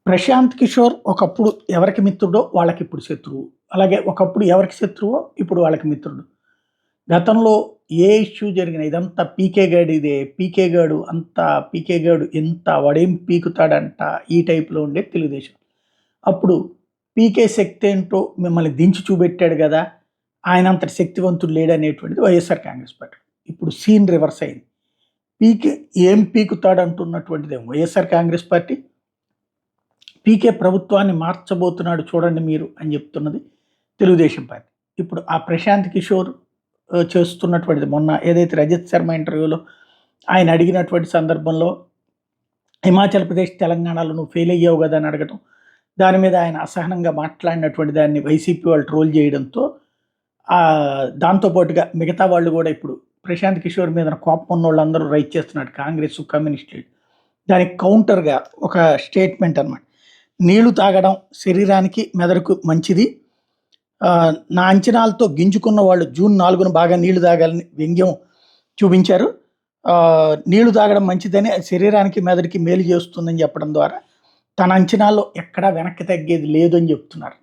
ప్రశాంత్ కిషోర్ ఒకప్పుడు ఎవరికి మిత్రుడో వాళ్ళకి ఇప్పుడు శత్రువు. అలాగే ఒకప్పుడు ఎవరికి శత్రువో ఇప్పుడు వాళ్ళకి మిత్రుడు. గతంలో ఏ ఇష్యూ జరిగినా ఇదంతా పీకే గాడిదే. పీకే గాడు అంతా పీకే గాడు ఇంత వాడేం పీకుతాడంట ఈ టైప్‌లో ఉండేది తెలుగుదేశం. అప్పుడు పీకే శక్తి ఏంటో మిమ్మల్ని దించి చూపెట్టాడు గదా! ఆయనంతటి శక్తివంతుడు లేడనేటువంటిది వైఎస్ఆర్ కాంగ్రెస్ పార్టీ. ఇప్పుడు సీన్ రివర్స్ అయింది. పీకే ఏం పీకుతాడంటున్నటువంటిదేమో వైఎస్ఆర్ కాంగ్రెస్ పార్టీ. పీకే ప్రభుత్వాన్ని మార్చబోతున్నాడు చూడండి మీరు అని చెప్తున్నది తెలుగుదేశం పార్టీ. ఇప్పుడు ఆ ప్రశాంత్ కిషోర్ చేస్తున్నటువంటిది మొన్న ఏదైతే రజత్ శర్మ ఇంటర్వ్యూలో ఆయన అడిగినటువంటి సందర్భంలో హిమాచల్ ప్రదేశ్, తెలంగాణలో నువ్వు ఫెయిల్ అయ్యావు కదా అని అడగటం, దాని మీద ఆయన అసహనంగా మాట్లాడినటువంటి దాన్ని వైసీపీ వాళ్ళు ట్రోల్ చేయడంతో దాంతో పాటుగా మిగతా వాళ్ళు కూడా ఇప్పుడు ప్రశాంత్ కిషోర్ మీద కోపం ఉన్న వాళ్ళందరూ రైట్ చేస్తున్నారు, కాంగ్రెస్ కమ్యూనిస్ట్. దానికి కౌంటర్గా ఒక స్టేట్మెంట్ అనమాట. నీళ్లు తాగడం శరీరానికి మెదడుకు మంచిది. నా అంచనాలతో గింజుకున్న వాళ్ళు జూన్ 4న బాగా నీళ్లు తాగాలని వ్యంగ్యం చూపించారు. నీళ్లు తాగడం మంచిదని శరీరానికి మెదడుకి మేలు చేస్తుందని చెప్పడం ద్వారా తన అంచనాల్లో ఎక్కడా వెనక్కి తగ్గేది లేదు అని చెప్తున్నారు.